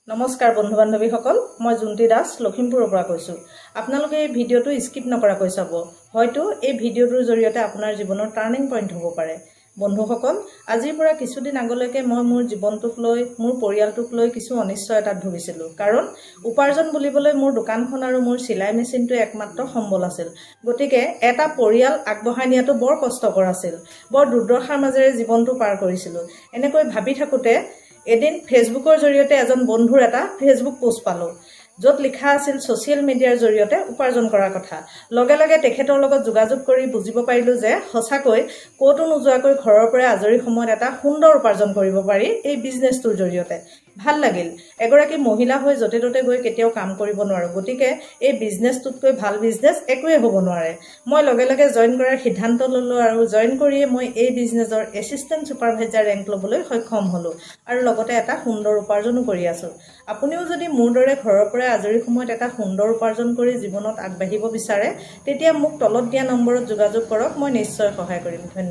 নমস্কাৰ বন্ধু বান্ধৱীসকল, মই জুন্তি দাস লখিমপুৰৰ পৰা কৈছোঁ। আপোনালোকে এই ভিডিঅ'টো স্কিপ নকৰাকৈ চাব। হয়তো এই ভিডিঅ'টোৰ জৰিয়তে আপোনাৰ জীৱনৰ টাৰ্নিং পইণ্ট হ'ব পাৰে। বন্ধুসকল, আজিৰ পৰা কিছুদিন আগলৈকে মই মোৰ জীৱনটোক লৈ, মোৰ পৰিয়ালটোক লৈ কিছু অনিশ্চয়তাত ভুগিছিলোঁ। কাৰণ উপাৰ্জন বুলিবলৈ মোৰ দোকানখন আৰু মোৰ চিলাই মেচিনটোৱে একমাত্ৰ সম্বল আছিল। গতিকে এটা পৰিয়াল আগবঢ়াই নিয়াটো বৰ কষ্টকৰ আছিল। বৰ দুৰ্দশাৰ মাজেৰে জীৱনটো পাৰ কৰিছিলোঁ। এনেকৈ ভাবি থাকোঁতে এদিন ফেচবুকৰ জৰিয়তে এজন বন্ধুৰ এটা ফেচবুক পোষ্ট পালোঁ, য'ত লিখা আছিল ছ'চিয়েল মিডিয়াৰ জৰিয়তে উপাৰ্জন কৰাৰ কথা। লগে লগে তেখেতৰ লগত যোগাযোগ কৰি বুজিব পাৰিলোঁ যে সঁচাকৈ ক'তো নোযোৱাকৈ ঘৰৰ পৰাই আজৰি সময়ত এটা সুন্দৰ উপাৰ্জন কৰিব পাৰি এই বিজনেছটোৰ জৰিয়তে। ভাল লাগিল। এগৰাকী মহিলা হৈ য'তে ত'তে গৈ কেতিয়াও কাম কৰিব নোৱাৰোঁ। গতিকে এই বিজনেছটোতকৈ ভাল বিজনেছ একোৱেই হ'ব নোৱাৰে। মই লগে লগে জইন কৰাৰ সিদ্ধান্ত ল'লোঁ আৰু জইন কৰিয়ে মই এই বিজনেছৰ এছিষ্টেণ্ট ছুপাৰভাইজাৰ ৰেংক ল'বলৈ সক্ষম হ'লোঁ আৰু লগতে এটা সুন্দৰ উপাৰ্জনো কৰি আছোঁ। আপুনিও যদি মোৰ দৰে ঘৰৰ পৰাই আজৰি সময়ত এটা সুন্দৰ উপাৰ্জন কৰি জীৱনত আগবাঢ়িব বিচাৰে, তেতিয়া মোক তলত দিয়া নম্বৰত যোগাযোগ কৰক। মই নিশ্চয় সহায় কৰিম। ধন্যবাদ।